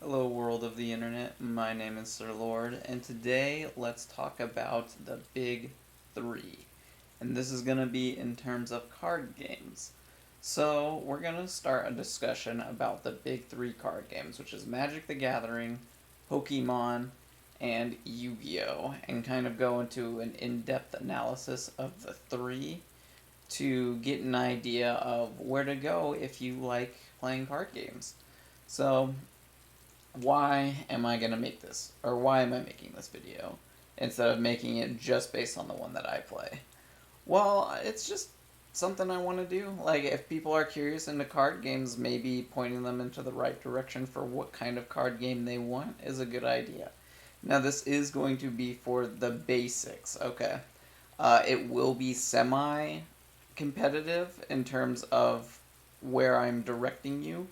Hello, world of the internet. My name is Sir Lord, and today let's talk about the big three. And this is going to be in terms of card games. So, we're going to start a discussion about the big three card games, which is Magic the Gathering, Pokemon, and Yu Gi Oh! And kind of go into an in depth analysis of the three to get an idea of where to go if you like playing card games. So, why am I going to make this? Or why am I making this video? Instead of making it just based on the one that I play. Well, it's just something I want to do. Like, if people are curious into card games, maybe pointing them into the right direction for what kind of card game they want is a good idea. Now, this is going to be for the basics, okay? It will be semi competitive in terms of where I'm directing you.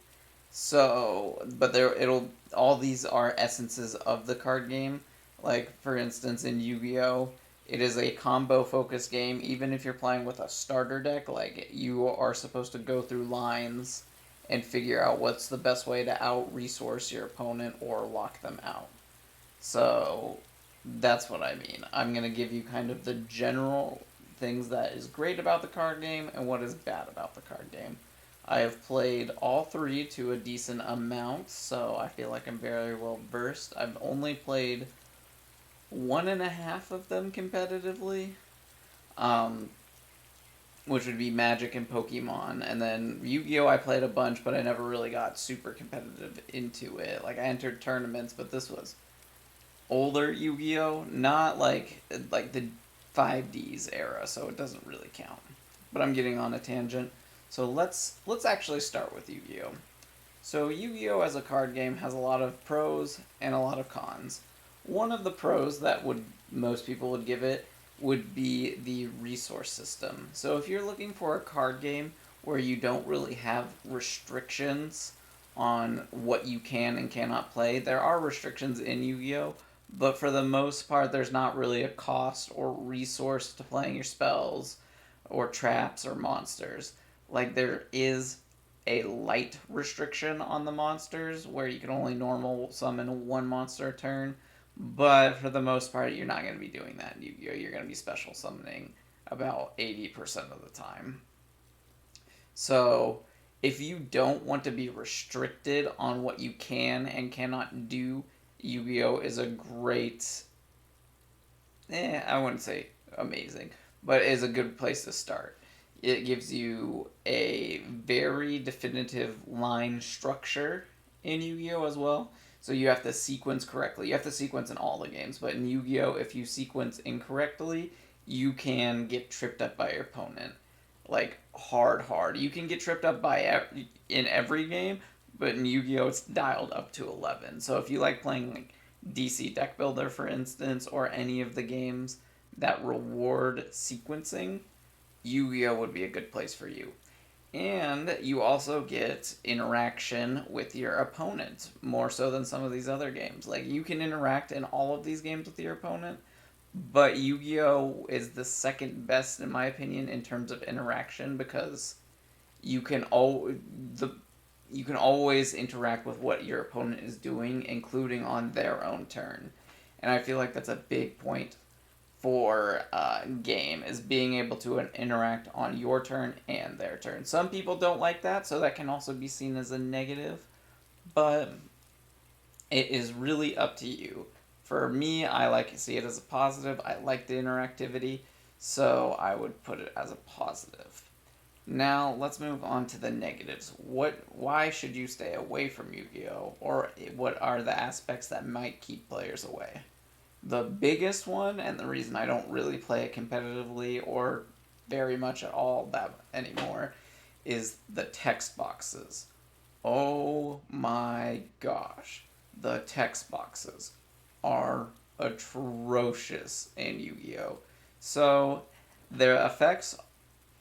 So, but it'll all these are essences of the card game. Like for instance, in Yu-Gi-Oh, it is a combo focused game. Even if you're playing with a starter deck, like you are supposed to go through lines and figure out what's the best way to out resource your opponent or lock them out. So that's what I mean. I'm gonna give you kind of the general things that is great about the card game and what is bad about the card game. I have played all three to a decent amount, so I feel like I'm very well versed. I've only played one and a half of them competitively, um, which would be Magic and Pokemon. And then Yu-Gi-Oh! I played a bunch, but I never really got super competitive into it. Like I entered tournaments, but this was older Yu-Gi-Oh, not like the 5Ds era, so it doesn't really count. But I'm getting on a tangent. So let's actually start with Yu-Gi-Oh. So Yu-Gi-Oh as a card game has a lot of pros and a lot of cons. One of the pros that would most people would give it would be the resource system. So if you're looking for a card game where you don't really have restrictions on what you can and cannot play, there are restrictions in Yu-Gi-Oh, but for the most part there's not really a cost or resource to playing your spells or traps or monsters. Like there is a light restriction on the monsters where you can only normal summon one monster a turn, but for the most part you're not going to be doing that in Yu-Gi-Oh! You're going to be special summoning about 80% of the time. So if you don't want to be restricted on what you can and cannot do, Yu-Gi-Oh is a great, I wouldn't say amazing, but is a good place to start. It gives you a very definitive line structure in Yu-Gi-Oh as well. So you have to sequence correctly. You have to sequence in all the games, but in Yu-Gi-Oh, if you sequence incorrectly, you can get tripped up by your opponent. Like hard. You can get tripped up in every game, but in Yu-Gi-Oh it's dialed up to 11. So if you like playing like DC Deck Builder, for instance, or any of the games that reward sequencing, Yu-Gi-Oh would be a good place for you. And you also get interaction with your opponent, more so than some of these other games. Like, you can interact in all of these games with your opponent, but Yu-Gi-Oh is the second best, in my opinion, in terms of interaction because you can the you can always interact with what your opponent is doing, including on their own turn. And I feel like that's a big point for game is being able to interact on your turn and their turn. Some people don't like that, so that can also be seen as a negative, but it is really up to you. For me, I like to see it as a positive. I like the interactivity, so I would put it as a positive. Now let's move on to the negatives. Why should you stay away from Yu-Gi-Oh? Or what are the aspects that might keep players away? The biggest one, and the reason I don't really play it competitively or very much at all that anymore, is the text boxes. Oh my gosh. The text boxes are atrocious in Yu-Gi-Oh! So their effects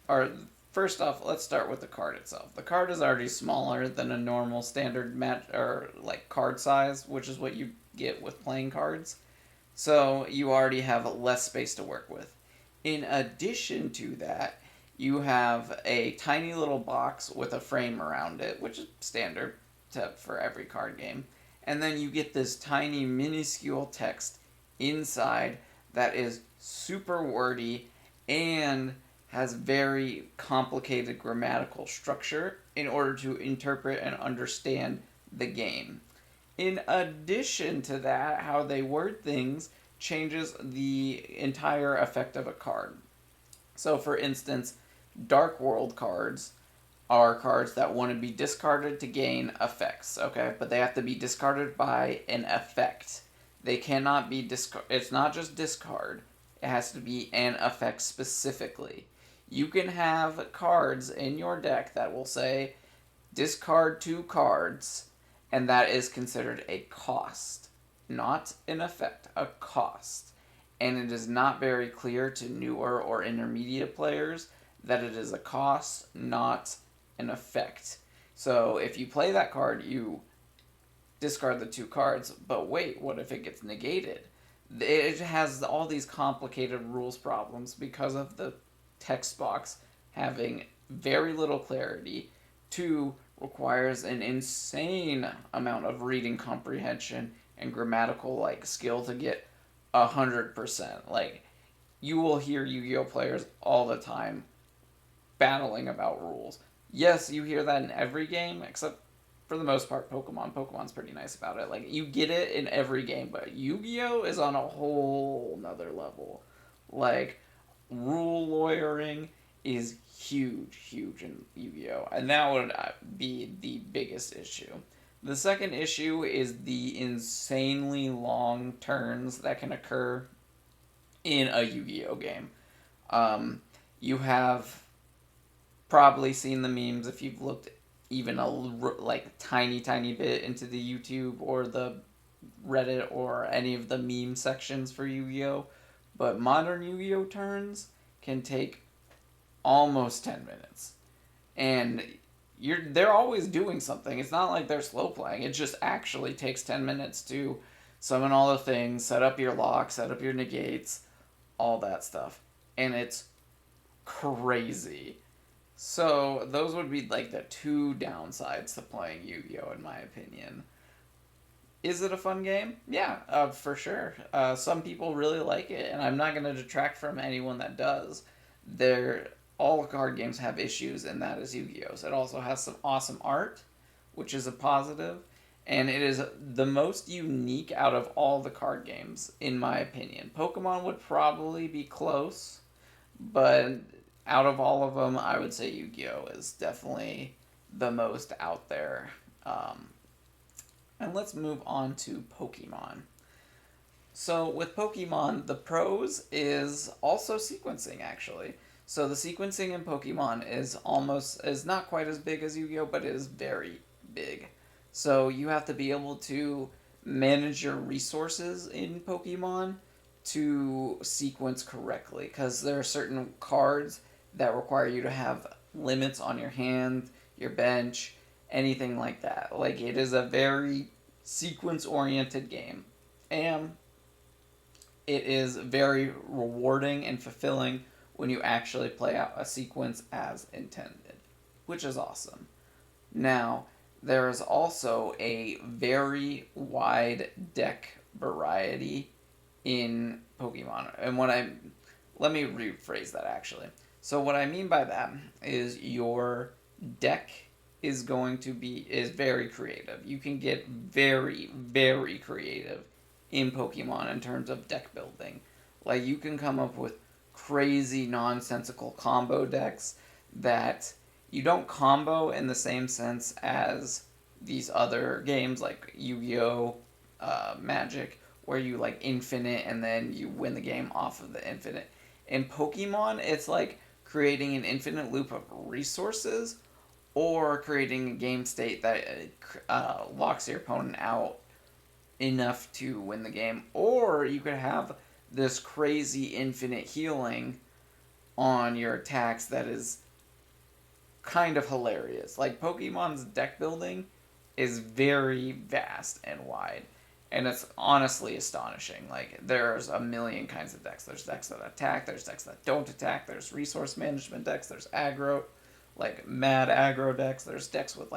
are, first off, let's start with the card itself. The card is already smaller than a normal standard match or like card size, which is what you get with playing cards. So you already have less space to work with. In addition to that, you have a tiny little box with a frame around it, which is standard for every card game. and then you get this tiny minuscule text inside that is super wordy and has very complicated grammatical structure in order to interpret and understand the game. In addition to that, how they word things changes the entire effect of a card. So, for instance, Dark World cards are cards that want to be discarded to gain effects, okay? But they have to be discarded by an effect. They cannot be discard. It's not just discard. It has to be an effect specifically. You can have cards in your deck that will say discard 2 cards, and that is considered a cost, not an effect, a cost. And it is not very clear to newer or intermediate players that it is a cost, not an effect. So if you play that card, you discard the 2 cards, but wait, what if it gets negated? It has all these complicated rules problems because of the text box having very little clarity. 2 requires an insane amount of reading comprehension and grammatical skill to get 100%. You will hear Yu-Gi-Oh players all the time battling about rules. Yes, you hear that in every game, except for the most part Pokemon. Pokemon's pretty nice about it. You get it in every game, but Yu-Gi-Oh is on a whole nother level. Rule lawyering is huge in Yu-Gi-Oh, and that would be the biggest issue. The second issue is the insanely long turns that can occur in a Yu-Gi-Oh game. You have probably seen the memes if you've looked even a tiny bit into the YouTube or the Reddit or any of the meme sections for Yu-Gi-Oh. But modern Yu-Gi-Oh turns can take almost 10 minutes. And they're always doing something. It's not like they're slow playing. It just actually takes 10 minutes to summon all the things, set up your locks, set up your negates, all that stuff. And it's crazy. So those would be the 2 downsides to playing Yu-Gi-Oh in my opinion. Is it a fun game? Yeah, for sure. Some people really like it, and I'm not going to detract from anyone that does. All card games have issues, and that is Yu-Gi-Oh's. It also has some awesome art, which is a positive, and it is the most unique out of all the card games, in my opinion. Pokemon would probably be close, but out of all of them, I would say Yu-Gi-Oh is definitely the most out there. And let's move on to Pokemon. So with Pokemon, the pros is also sequencing, actually. So the sequencing in Pokemon is not quite as big as Yu-Gi-Oh, but it is very big. So you have to be able to manage your resources in Pokemon to sequence correctly, because there are certain cards that require you to have limits on your hand, your bench, anything like that. It is a very sequence-oriented game. And it is very rewarding and fulfilling when you actually play out a sequence as intended, which is awesome. Now, there is also a very wide deck variety in Pokemon. And let me rephrase that actually. So what I mean by that is your deck is very creative. You can get very, very creative in Pokemon in terms of deck building. You can come up with crazy nonsensical combo decks that you don't combo in the same sense as these other games like Yu-Gi-Oh, Magic, where you infinite and then you win the game off of the infinite. In Pokemon, it's creating an infinite loop of resources or creating a game state that locks your opponent out enough to win the game. Or you could have this crazy infinite healing on your attacks that is kind of hilarious. Pokemon's deck building is very vast and wide, and it's honestly astonishing. There's a million kinds of decks. There's decks that attack, there's decks that don't attack, there's resource management decks, there's aggro, mad aggro decks, there's decks with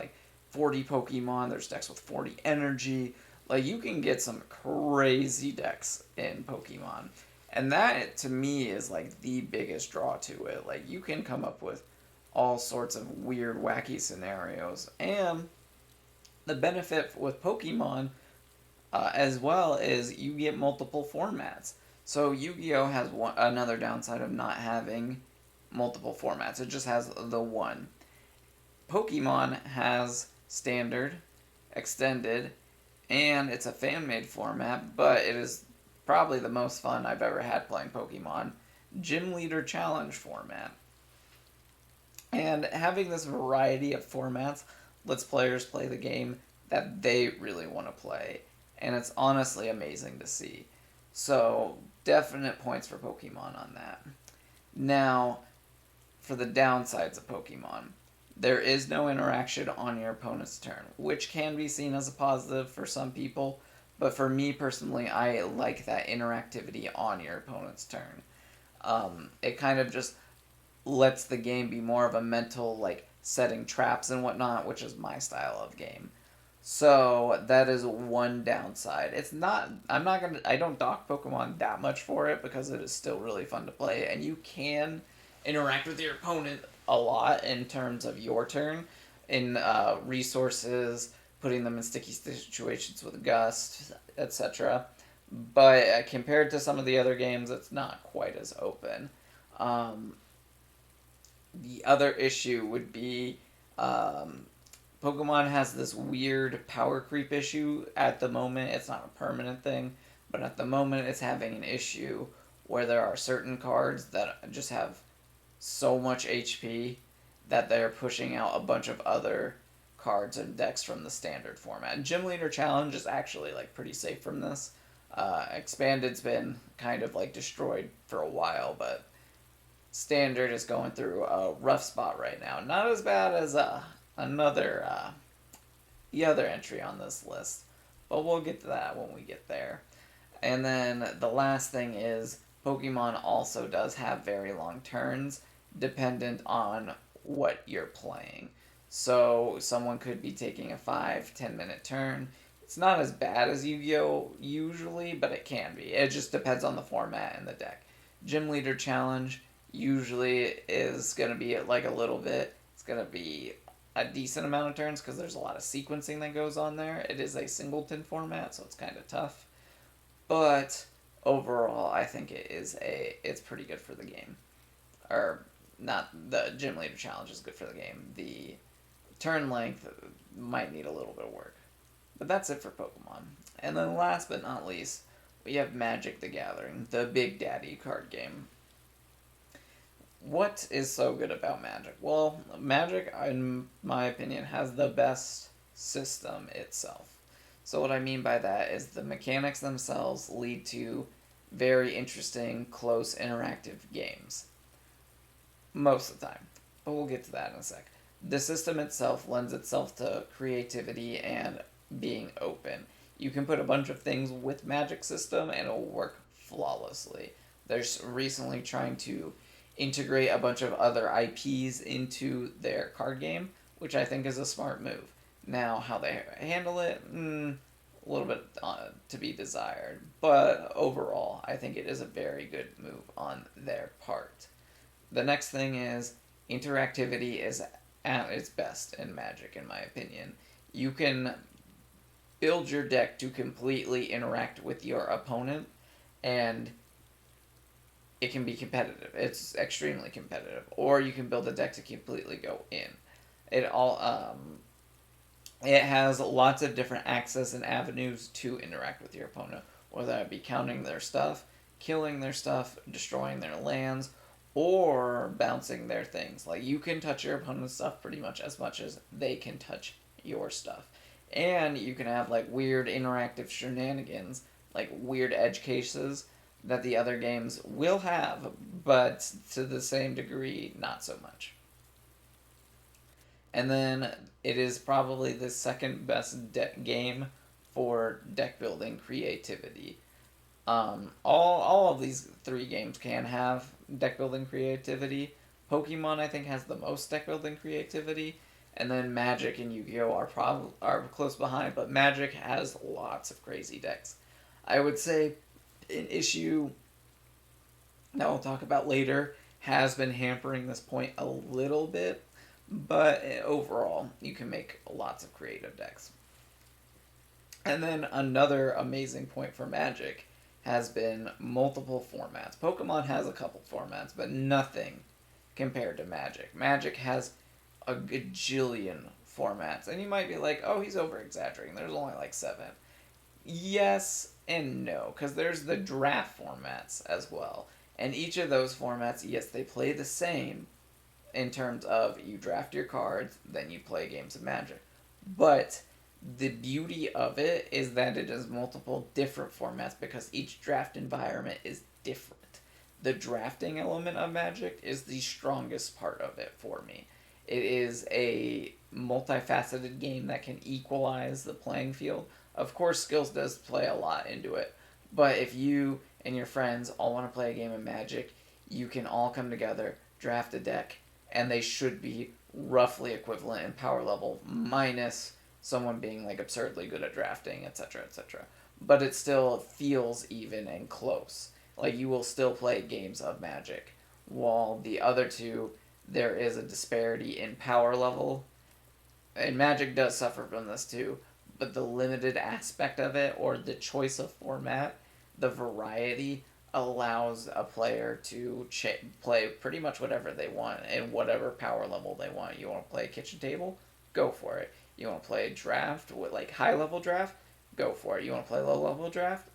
40 Pokemon, there's decks with 40 energy. Like, you can get some crazy decks in Pokemon. And that, to me, is like the biggest draw to it. Like, you can come up with all sorts of weird, wacky scenarios. And the benefit with Pokemon as well is you get multiple formats. So Yu-Gi-Oh has another downside of not having multiple formats. It just has the one. Pokemon has standard, extended, and it's a fan-made format, but it is probably the most fun I've ever had playing Pokemon. Gym Leader Challenge format. And having this variety of formats lets players play the game that they really want to play. And it's honestly amazing to see. So, definite points for Pokemon on that. Now, for the downsides of Pokemon, there is no interaction on your opponent's turn, which can be seen as a positive for some people, but for me personally, I like that interactivity on your opponent's turn. It kind of just lets the game be more of a mental, like, setting traps and whatnot, which is my style of game. So that is one downside. I don't dock Pokemon that much for it because it is still really fun to play, and you can interact with your opponent a lot in terms of your turn, in resources, putting them in sticky situations with Gust, etc. But compared to some of the other games, it's not quite as open. Um, the other issue would be Pokemon has this weird power creep issue at the moment. It's not a permanent thing, but at the moment it's having an issue where there are certain cards that just have so much HP that they're pushing out a bunch of other cards and decks from the standard format. Gym Leader Challenge is actually like pretty safe from this. Expanded's been kind of like destroyed for a while, but Standard is going through a rough spot right now. Not as bad as the other entry on this list, but we'll get to that when we get there. And then the last thing is Pokemon also does have very long turns, dependent on what you're playing. So someone could be taking a 5-10 minute turn. It's not as bad as Yu-Gi-Oh usually, but it can be. It just depends on the format and the deck. Gym Leader Challenge usually is going to be like a little bit. It's going to be a decent amount of turns because there's a lot of sequencing that goes on there. It is a singleton format, so it's kind of tough. But overall, I think it's pretty good for the game. Or not, the Gym Leader Challenge is good for the game. The turn length might need a little bit of work. But that's it for Pokemon. And then last but not least, we have Magic the Gathering, the Big Daddy card game. What is so good about Magic? Well, Magic, in my opinion, has the best system itself. So what I mean by that is the mechanics themselves lead to very interesting, close, interactive games. Most of the time. But we'll get to that in a sec. The system itself lends itself to creativity and being open. You can put a bunch of things with Magic System and it'll work flawlessly. They're recently trying to integrate a bunch of other IPs into their card game, which I think is a smart move. Now, how they handle it, a little bit to be desired. But overall, I think it is a very good move on their part. The next thing is interactivity is at its best in Magic, in my opinion. You can build your deck to completely interact with your opponent, and it can be competitive. It's extremely competitive. Or you can build a deck to completely go in. It has lots of different access and avenues to interact with your opponent, whether that be counting their stuff, killing their stuff, destroying their lands, or bouncing their things. Like, you can touch your opponent's stuff pretty much as they can touch your stuff. And you can have, like, weird interactive shenanigans, like weird edge cases that the other games will have, but to the same degree, not so much. And then it is probably the second best game for deck building creativity. All of these three games can have deck building creativity. Pokemon, I think, has the most deck building creativity, And then Magic and Yu-Gi-Oh are close behind, but Magic has lots of crazy decks. I would say an issue that we'll talk about later has been hampering this point a little bit, but overall, you can make lots of creative decks. And then another amazing point for Magic has been multiple formats. Pokemon has a couple formats, but nothing compared to Magic. Magic has a gajillion formats, and you might be like, oh, he's over exaggerating. There's only like 7. Yes and no, because there's the draft formats as well. And each of those formats, yes, they play the same in terms of you draft your cards, then you play games of Magic. But the beauty of it is that it is multiple different formats because each draft environment is different. The drafting element of Magic is the strongest part of it for me. It is a multifaceted game that can equalize the playing field. Of course, skills does play a lot into it, but if you and your friends all want to play a game of Magic, you can all come together, draft a deck, and they should be roughly equivalent in power level, minus someone being like absurdly good at drafting, etc., etc. But it still feels even and close. Like you will still play games of Magic, while the other two, there is a disparity in power level, and Magic does suffer from this too. But the limited aspect of it, or the choice of format, the variety allows a player to play pretty much whatever they want and whatever power level they want. You want to play a kitchen table? Go for it. You want to play a draft with like high level draft? Go for it. You want to play low level draft?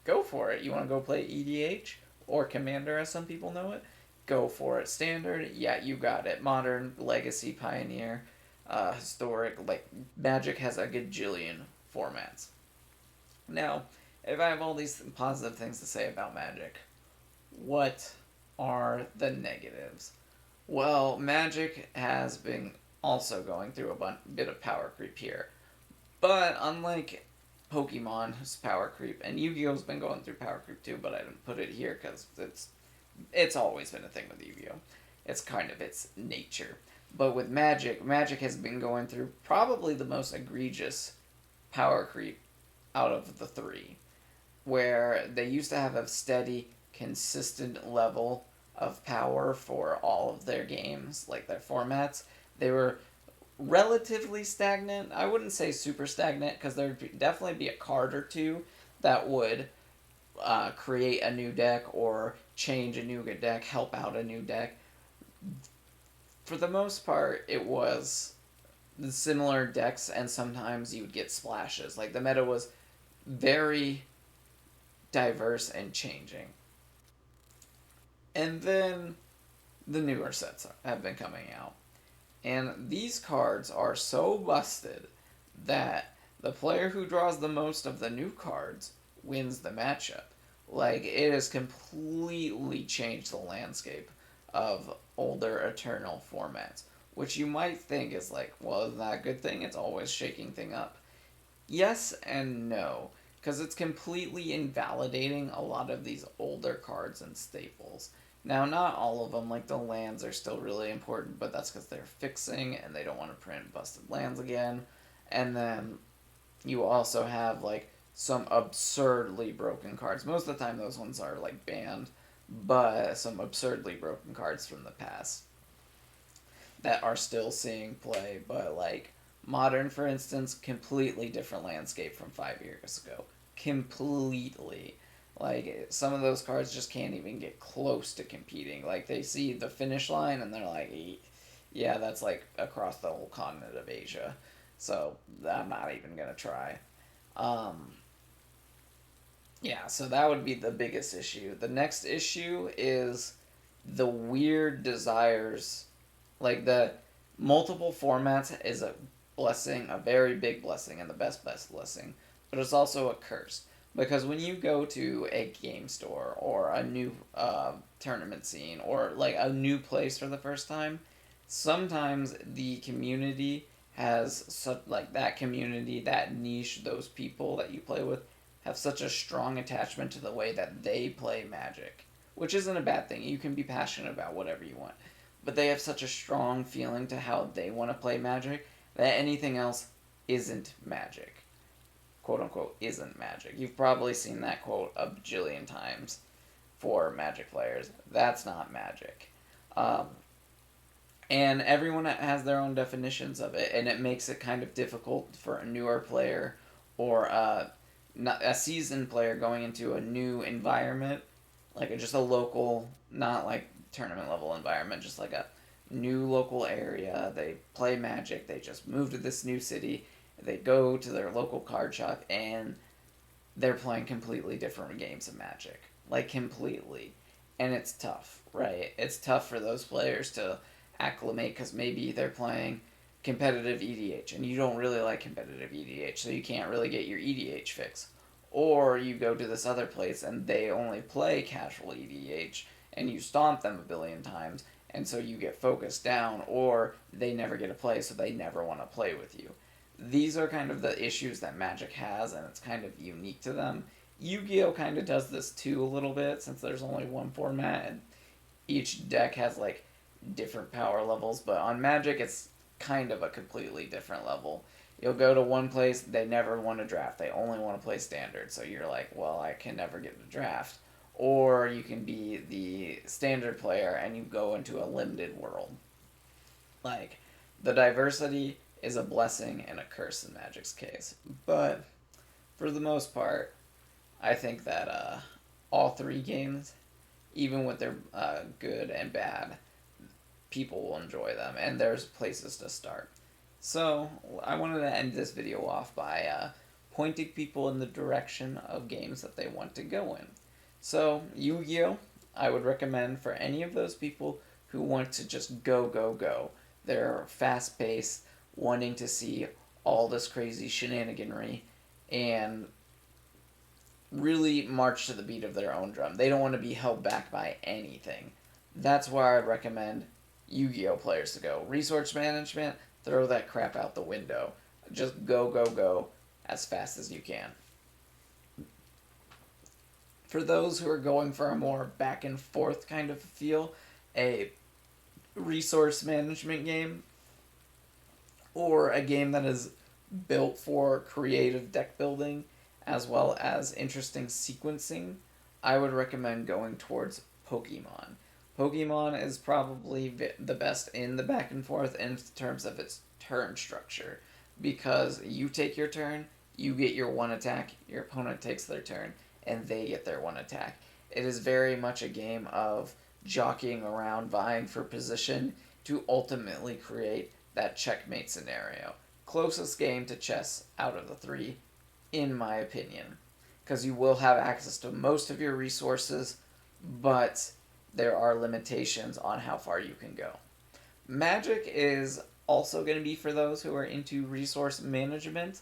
Go for it. You want to go play EDH or Commander as some people know it? Go for it. Standard? Yeah, you got it. Modern, Legacy, Pioneer, historic, like Magic has a gajillion formats. Now, if I have all these positive things to say about Magic, what are the negatives? Well, Magic has been also going through a bit of power creep here. But unlike Pokemon's power creep, and Yu-Gi-Oh's been going through power creep too, but I didn't put it here because it's always been a thing with Yu-Gi-Oh. It's kind of its nature. But with Magic, Magic has been going through probably the most egregious power creep out of the 3, where they used to have a steady, consistent level of power for all of their games, like their formats. They were relatively stagnant. I wouldn't say super stagnant, because there'd definitely be a card or two that would create a new deck or change a new deck, help out a new deck. For the most part, it was the similar decks, and sometimes you would get splashes. Like the meta was very diverse and changing. And then the newer sets have been coming out. And these cards are so busted that the player who draws the most of the new cards wins the matchup. Like, it has completely changed the landscape of older Eternal formats, which you might think is like, well, isn't that a good thing? It's always shaking thing up. Yes and no, because it's completely invalidating a lot of these older cards and staples. Now, not all of them, like the lands, are still really important, but that's because they're fixing and they don't want to print busted lands again. And then you also have like some absurdly broken cards. Most of the time, those ones are like banned, but some absurdly broken cards from the past that are still seeing play. But like Modern, for instance, completely different landscape from 5 years ago. Completely. Like, some of those cards just can't even get close to competing. Like, they see the finish line and they're like, yeah, that's like across the whole continent of Asia. So, I'm not even going to try. Yeah, so that would be the biggest issue. The next issue is the weird desires. Like, the multiple formats is a blessing, a very big blessing, and the best blessing. But it's also a curse. Because when you go to a game store or a new tournament scene or like a new place for the first time, sometimes the community has such, like that community, that niche, those people that you play with have such a strong attachment to the way that they play Magic, which isn't a bad thing. You can be passionate about whatever you want, but they have such a strong feeling to how they want to play Magic, that anything else isn't magic. Quote unquote, isn't magic. You've probably seen that quote a bajillion times for Magic players. That's not magic. Um, and everyone has their own definitions of it, and it makes it kind of difficult for a newer player or not a seasoned player going into a new environment, like just a local, not like tournament level environment, just like a new local area. They play Magic. They just move to this new city. They go to their local card shop, and they're playing completely different games of Magic, like completely, and it's tough, right? It's tough for those players to acclimate because maybe they're playing competitive EDH and you don't really like competitive EDH, so you can't really get your EDH fix. Or you go to this other place and they only play casual EDH and you stomp them a billion times, and so you get focused down, or they never get a play, so they never want to play with you. These are kind of the issues that Magic has, and it's kind of unique to them. Yu-Gi-Oh kind of does this too a little bit, since there's only one format and each deck has like different power levels, but on Magic it's kind of a completely different level. You'll go to one place, they never want to draft. They only want to play standard. So you're like, well, I can never get a draft. Or you can be the standard player and you go into a limited world. Like, the diversity is a blessing and a curse in Magic's case. But for the most part, I think that all three games, even with their good and bad, people will enjoy them, and there's places to start. So I wanted to end this video off by pointing people in the direction of games that they want to go in. So Yu-Gi-Oh! I would recommend for any of those people who want to just go, go, go. They're fast-paced, wanting to see all this crazy shenaniganry, and really march to the beat of their own drum. They don't want to be held back by anything. That's where I'd recommend Yu-Gi-Oh players to go. Resource management, throw that crap out the window. Just go, go, go as fast as you can. For those who are going for a more back and forth kind of feel, a resource management game or a game that is built for creative deck building as well as interesting sequencing, I would recommend going towards Pokemon. Pokemon is probably the best in the back and forth in terms of its turn structure, because you take your turn, you get your one attack, your opponent takes their turn, and they get their one attack. It is very much a game of jockeying around, vying for position to ultimately create that checkmate scenario. Closest game to chess out of the three, in my opinion, because you will have access to most of your resources, but there are limitations on how far you can go. Magic is also going to be for those who are into resource management,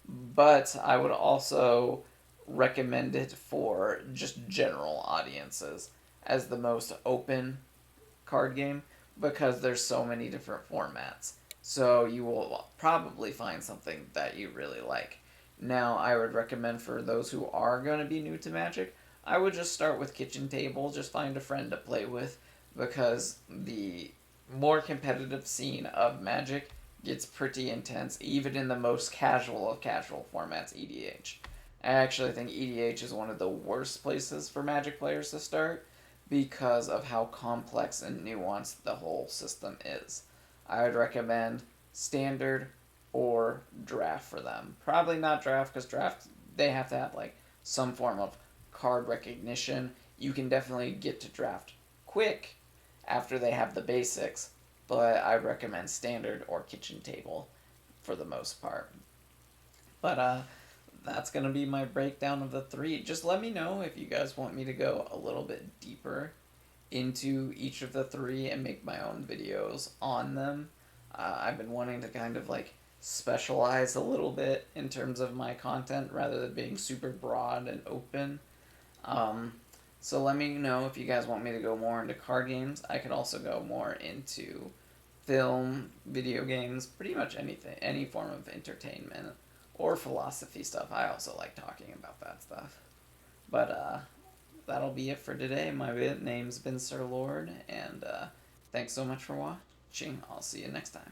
but I would also recommend it for just general audiences as the most open card game, because there's so many different formats. So you will probably find something that you really like. Now, I would recommend for those who are going to be new to Magic, I would just start with Kitchen Table. Just find a friend to play with, because the more competitive scene of Magic gets pretty intense, even in the most casual of casual formats, EDH. I actually think EDH is one of the worst places for Magic players to start because of how complex and nuanced the whole system is. I would recommend Standard or Draft for them. Probably not Draft, because Draft, they have to have like some form of card recognition. You can definitely get to Draft quick after they have the basics, but I recommend Standard or Kitchen Table for the most part. But that's going to be my breakdown of the three. Just let me know if you guys want me to go a little bit deeper into each of the three and make my own videos on them. I've been wanting to kind of like specialize a little bit in terms of my content rather than being super broad and open. Um, so let me know if you guys want me to go more into card games. I could also go more into film, video games, pretty much anything, any form of entertainment or philosophy stuff. I also like talking about that stuff. But that'll be it for today. My name's been Sir Lord, and thanks so much for watching. I'll see you next time.